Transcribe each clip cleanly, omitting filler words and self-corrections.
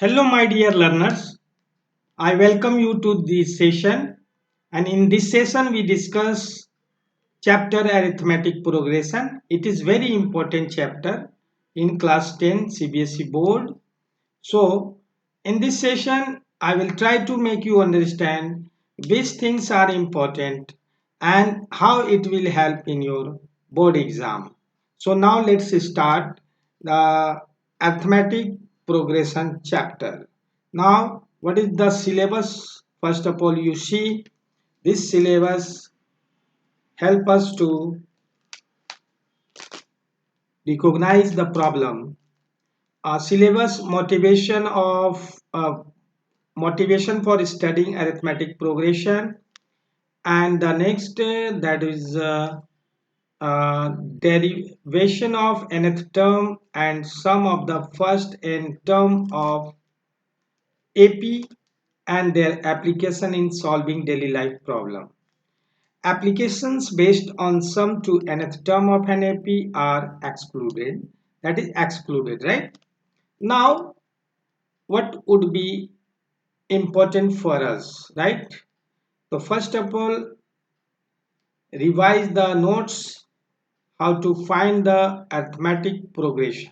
Hello, my dear learners. I welcome you to this session. And in this session, we discuss chapter Arithmetic Progression. It is very important chapter in class 10 CBSE board. So, in this session, I will try to make you understand which things are important and how it will help in your board exam. So, now let's start the Arithmetic Progression chapter. Now, what is the syllabus? First of all, you see this syllabus help us to recognize the problem. Syllabus motivation for studying arithmetic progression, and the next that is derivation of nth term and sum of the first n term of AP and their application in solving daily life problem. Applications based on sum to nth term of an AP are excluded. That is excluded, right? Now, what would be important for us, right? So first of all, revise the notes how to find the arithmetic progression.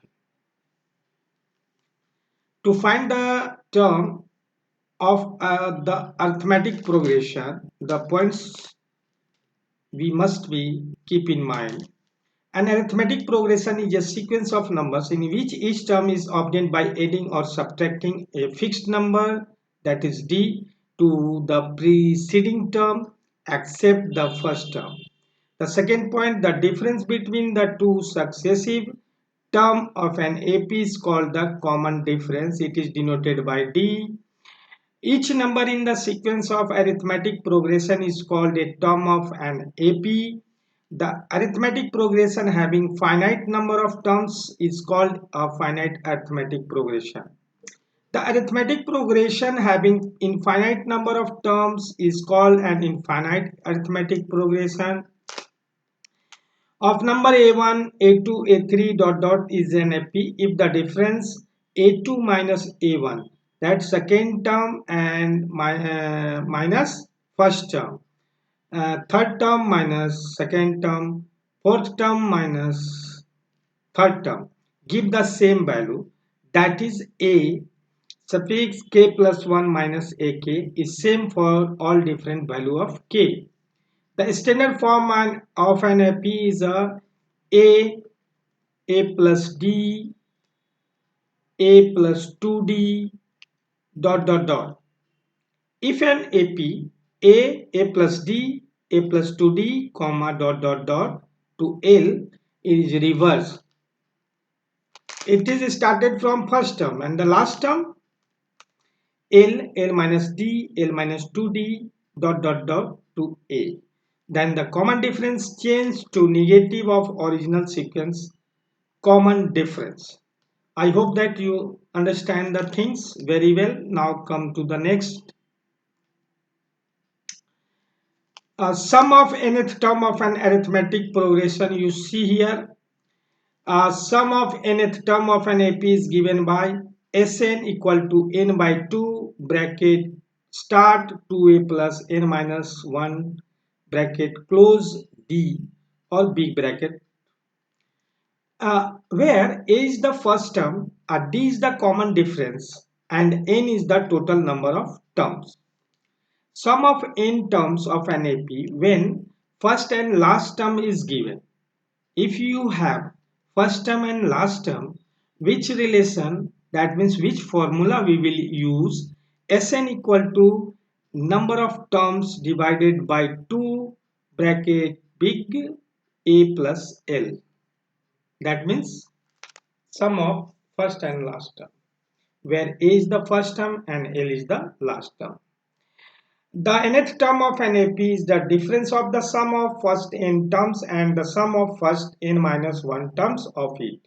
To find the term of the arithmetic progression, the points we must be keep in mind. An arithmetic progression is a sequence of numbers in which each term is obtained by adding or subtracting a fixed number, that is D, to the preceding term except the first term. The second point, the difference between the two successive term of an AP is called the common difference. It is denoted by D. Each number in the sequence of arithmetic progression is called a term of an AP. The arithmetic progression having finite number of terms is called a finite arithmetic progression. The arithmetic progression having infinite number of terms is called an infinite arithmetic progression. Of number a1, a2, a3 dot dot is an AP if the difference a2 minus a1, that second term and minus first term, third term minus second term, fourth term minus third term give the same value, that is a suffix k plus 1 minus ak is same for all different value of k. The standard form of an AP is a, a plus d, a plus 2d, dot dot dot. If an AP a plus d, a plus 2d, comma dot dot dot to L is reversed. It is started from first term and the last term L minus d, L minus 2d, dot dot dot to A. Then the common difference change to negative of original sequence common difference. I hope that you understand the things very well. Now come to the next. Sum of nth term of an arithmetic progression you see here. Sum of nth term of an AP is given by Sn equal to n by 2 bracket start 2a plus n minus 1 bracket close d or big bracket, where a is the first term, d is the common difference and n is the total number of terms. Sum of n terms of an AP when first and last term is given. If you have first term and last term, which relation, that means which formula we will use, Sn equal to number of terms divided by 2 bracket big A plus L. That means sum of first and last term, where A is the first term and L is the last term. The nth term of an AP is the difference of the sum of first n terms and the sum of first n minus 1 terms of it.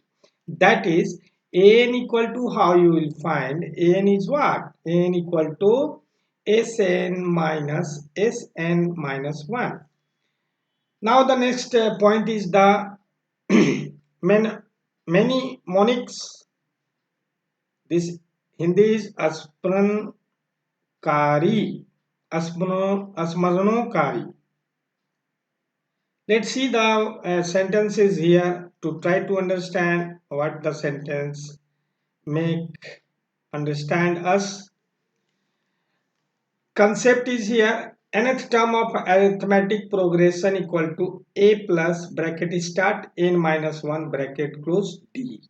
That is, an equal to, how you will find, an is what? An equal to Sn minus Sn minus 1. Now the next point is the mnemonics. This Hindi is asprankari, asmaranokari. Let's see the sentences here to try to understand what the sentence make understand us. Concept is here. Nth term of arithmetic progression equal to a plus bracket start n minus 1 bracket close d.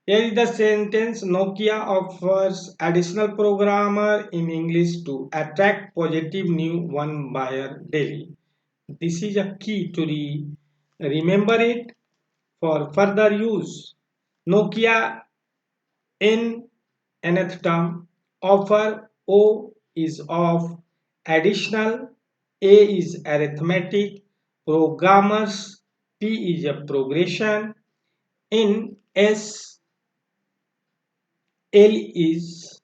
Here is the sentence. Nokia offers additional programmer in English to attract positive new one buyer daily. This is a key to remember it for further use. Nokia in nth term, offer O is of, additional, A is arithmetic, programmers, P is a progression, in S, L is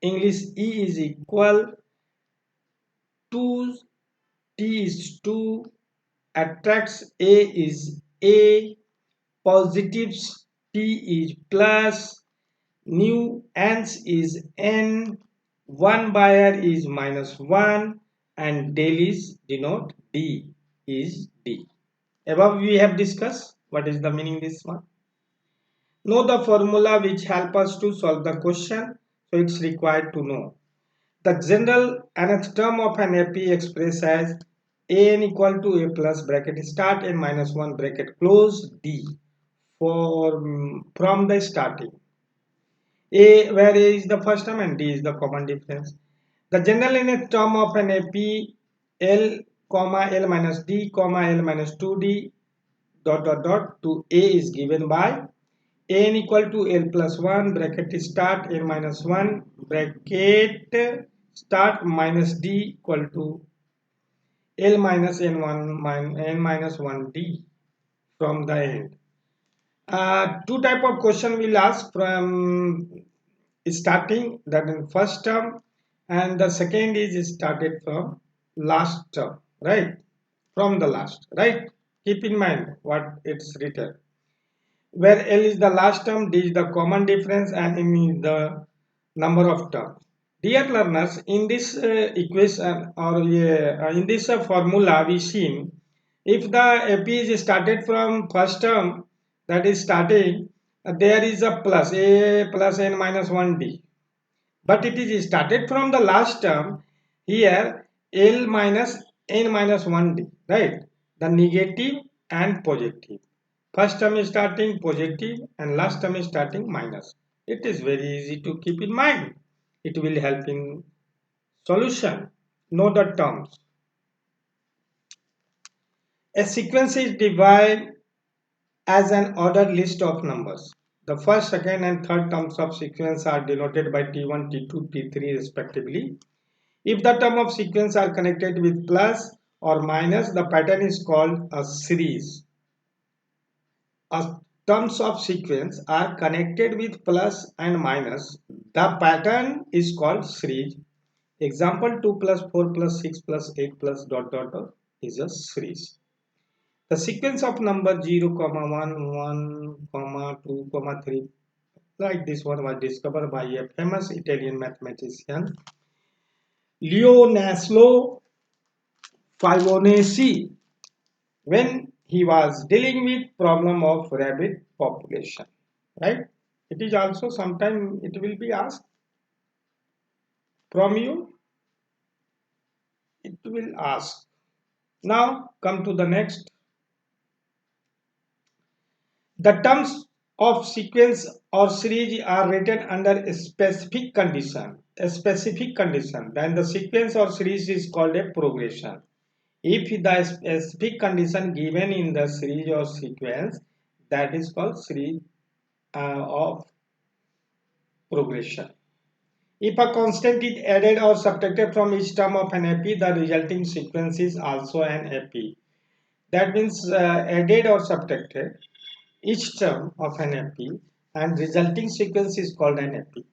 English E is equal to, T is 2, attracts A is A, positives P is plus, new ants is n, one buyer is minus 1, and dailies denote d is d. Above we have discussed what is the meaning this one. Know the formula which help us to solve the question, so it's required to know. The general nth term of an AP expressed as an equal to a plus bracket start n minus 1 bracket close d for from the starting. A where A is the first term and D is the common difference. The general nth term of an AP L comma L minus D comma L minus 2D dot to A is given by n equal to L plus 1 bracket start n minus 1 bracket start minus D equal to L minus n minus 1D from the end. Two type of question will ask from starting, that in first term, and the second is started from last term, right? From the last, right? Keep in mind what it's written. Where L is the last term, D is the common difference, and M is the number of terms. Dear learners, in this equation or in this formula we seen, if the AP is started from first term, that is starting, there is a plus A plus N minus 1D. But it is started from the last term, here L minus N minus 1D, right? The negative and positive. First term is starting positive and last term is starting minus. It is very easy to keep in mind. It will help in solution. Know the terms. A sequence is divided as an ordered list of numbers. The first, second and third terms of sequence are denoted by T1, T2, T3 respectively. If the term of sequence are connected with plus or minus, the pattern is called a series. Terms of sequence are connected with plus and minus, the pattern is called series. Example 2 plus 4 plus 6 plus 8 plus dot is a series. The sequence of number 0, 1, 1, 2, 3 like this one was discovered by a famous Italian mathematician Leonardo Fibonacci when he was dealing with problem of rabbit population, right? It is also sometime it will be asked from you, it will ask. Now come to the next. The terms of sequence or series are written under a specific condition. Then the sequence or series is called a progression. If the specific condition given in the series or sequence, that is called series of progression. If a constant is added or subtracted from each term of an AP, the resulting sequence is also an AP. That means added or subtracted each term of an AP and resulting sequence is called an AP.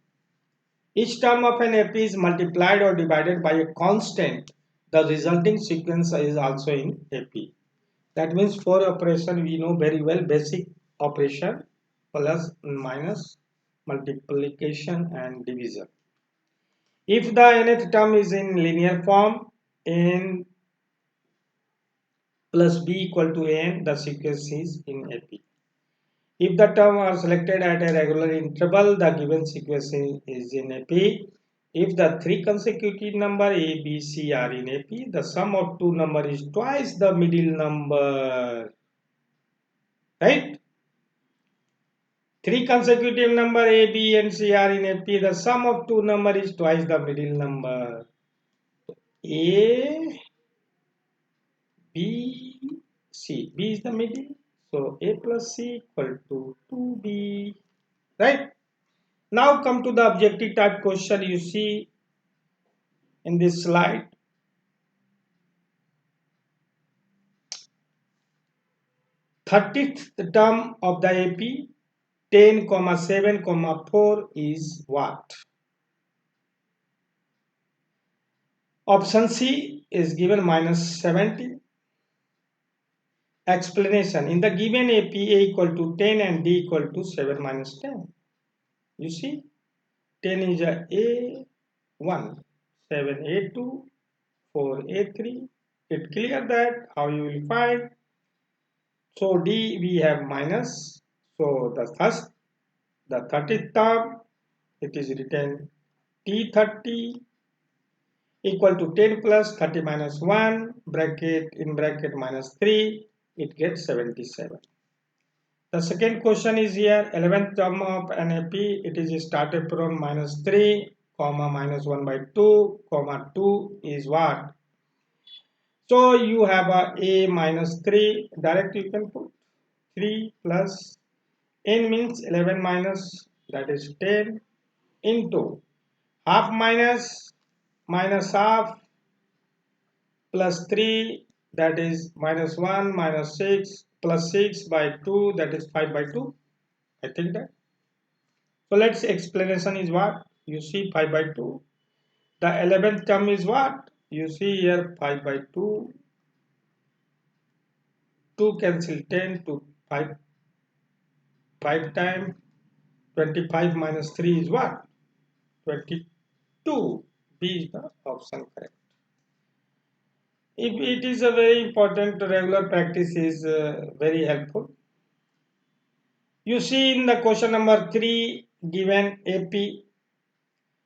Each term of an AP is multiplied or divided by a constant. The resulting sequence is also in AP. That means for operation we know very well basic operation. plus minus, multiplication and division. If the nth term is in linear form, n plus b equal to n, the sequence is in AP. If the terms are selected at a regular interval, the given sequence is in AP. If the three consecutive number A, B, C are in AP, the sum of two numbers is twice the middle number. Right? Three consecutive number A, B and C are in AP, the sum of two numbers is twice the middle number. A, B, C. B is the middle. So A plus C equal to 2B. Right? Now come to the objective type question you see in this slide. 30th term of the AP 10, 7, 4 is what? Option C is given minus 70. Explanation. In the given AP, A equal to 10 and D equal to 7 minus 10. You see, 10 is a A1, 7 A2, 4 A3. It clear that how you will find. So D we have minus. So the 30th term, it is written T30 equal to 10 plus 30 minus 1 bracket in bracket minus 3, it gets 77. The second question is here, 11th term of an AP, it is started from minus 3 comma minus 1 by 2 comma 2 is what? So you have a minus 3, direct you can put 3 plus n means 11 minus, that is 10 into half minus half plus 3, that is minus 1 minus 6 plus 6 by 2, that is 5 by 2. I think that. So let's explanation is what? You see 5 by 2. The 11th term is what? You see here 5 by 2. 2 cancel 10 to 5. 5 times 25 minus 3 is what? 22. B is the option correct. If it is a very important, regular practice is very helpful. You see in the question number 3 given AP,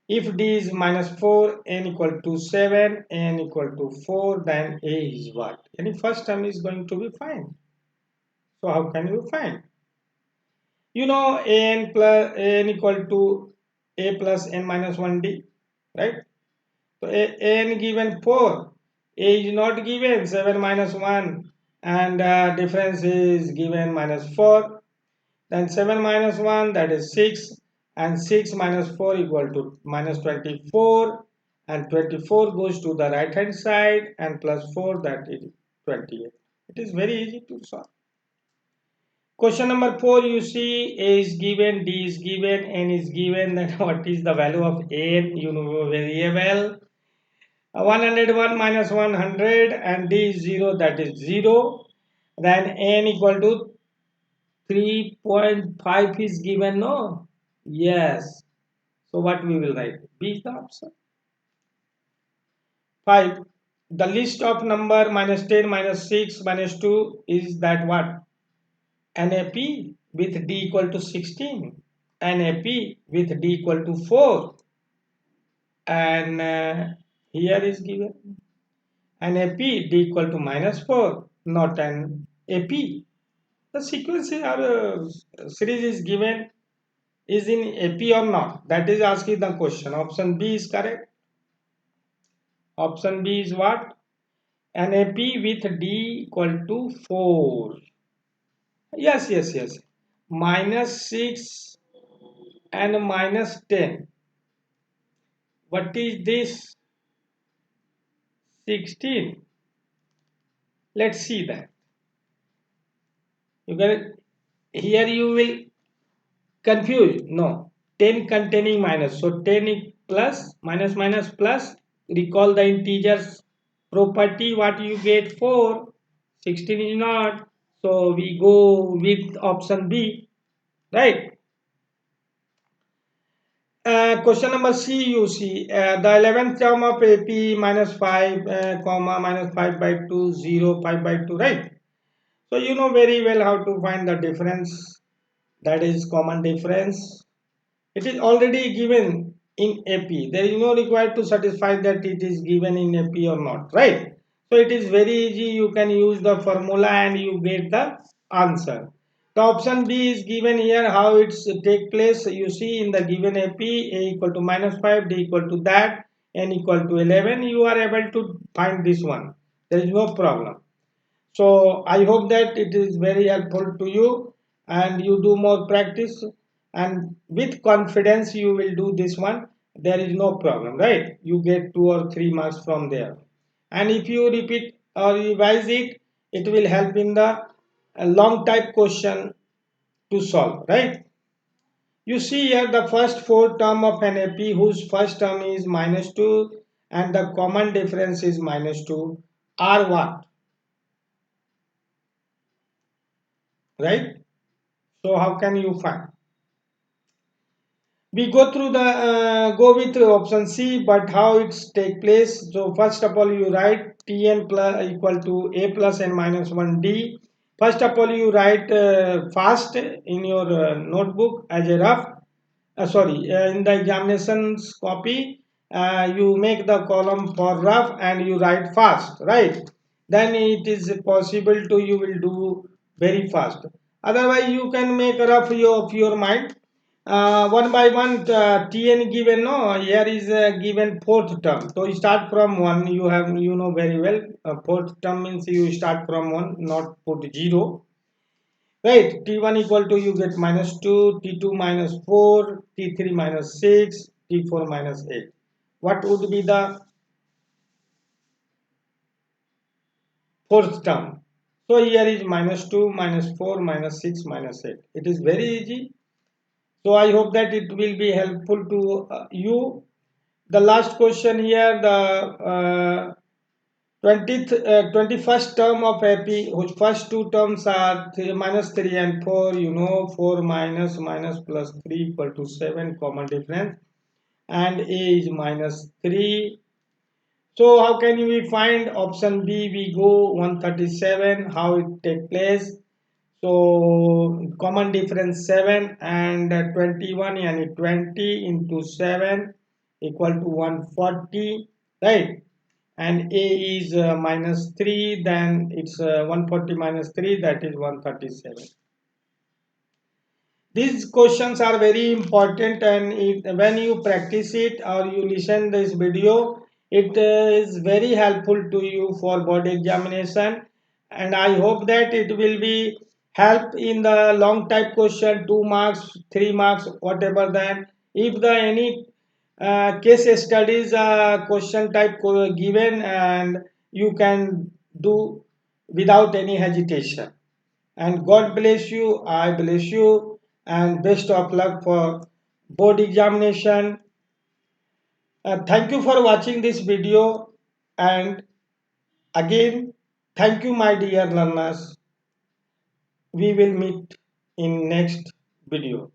if D is minus 4, N equal to 7, N equal to 4, then A is what? Any first term is going to be fine. So how can you find? You know N equal to A plus N minus 1D, right? So N given 4, A is not given 7 minus 1 and difference is given minus 4. Then 7 minus 1, that is 6, and 6 minus 4 equal to minus 24, and 24 goes to the right hand side and plus 4, that is 28. It is very easy to solve. Question number 4, you see A is given, D is given, N is given, then what is the value of N? You know very well. 101 minus 100 and D is 0, that is 0. Then N equal to 3.5 is given, no? Yes. So what we will write? B is the option. 5. The list of number minus 10, minus 6, minus 2 is that what? NAP with D equal to 16. NAP with D equal to 4. And here is given. NAP D equal to minus 4, not an AP. The sequence or series is given is in AP or not? That is asking the question. Option B is correct. Option B is what? NAP with D equal to 4. Yes, yes, yes. Minus 6 and minus 10. What is this? 16. Let's see that. You get here you will confuse. No. 10 containing minus. So 10 plus minus minus plus. Recall the integers property. What you get 4. 16 is not. So we go with option B. right? Question number C, you see the 11th term of AP minus 5 comma minus 5 by 2 0 5 by 2, right? So you know very well how to find the difference, that is common difference. It is already given in AP. There is no required to satisfy that it is given in AP or not, right? So it is very easy. You can use the formula and you get the answer. The option B is given here. How it's take place? You see in the given AP, A equal to minus 5, D equal to that, N equal to 11. You are able to find this one. There is no problem. So I hope that it is very helpful to you and you do more practice, and with confidence you will do this one. There is no problem, right? You get 2 or 3 marks from there. And if you repeat or revise it, it will help in the long type question to solve, right? You see here the first four term of an AP whose first term is minus 2 and the common difference is minus 2 are what, right? So how can you find? We go with option C, but how it's take place? So first of all, you write Tn plus equal to A plus n minus 1 D. First of all, you write fast in your notebook as a rough. In the examinations copy, you make the column for rough and you write fast, right? Then it is possible to you will do very fast. Otherwise, you can make a rough of your mind. One by one, Tn given, no, here is given fourth term. So you start from 1, you know very well, fourth term means you start from 1, not put 0, right? T1 equal to you get minus 2, T2 minus 4, T3 minus 6, T4 minus 8. What would be the fourth term? So here is minus 2, minus 4, minus 6, minus 8. It is very easy. So I hope that it will be helpful to you. The last question here, the 21st term of AP, whose first two terms are 3, minus 3 and 4, 4 minus minus plus 3 equal to 7, common difference, and A is minus 3. So how can we find option B? We go 137, how it take place? So common difference 7 and 21 and 20 into 7 equal to 140, right? And A is minus 3, then it's 140 minus 3, that is 137. These questions are very important, and when you practice it or you listen this video, it is very helpful to you for board examination, and I hope that it will be help in the long type question, 2 marks, 3 marks, whatever. Then if the any case studies question type given, and you can do without any hesitation. And God bless you, I bless you, and best of luck for board examination. Thank you for watching this video, and again, thank you, my dear learners. We will meet in next video.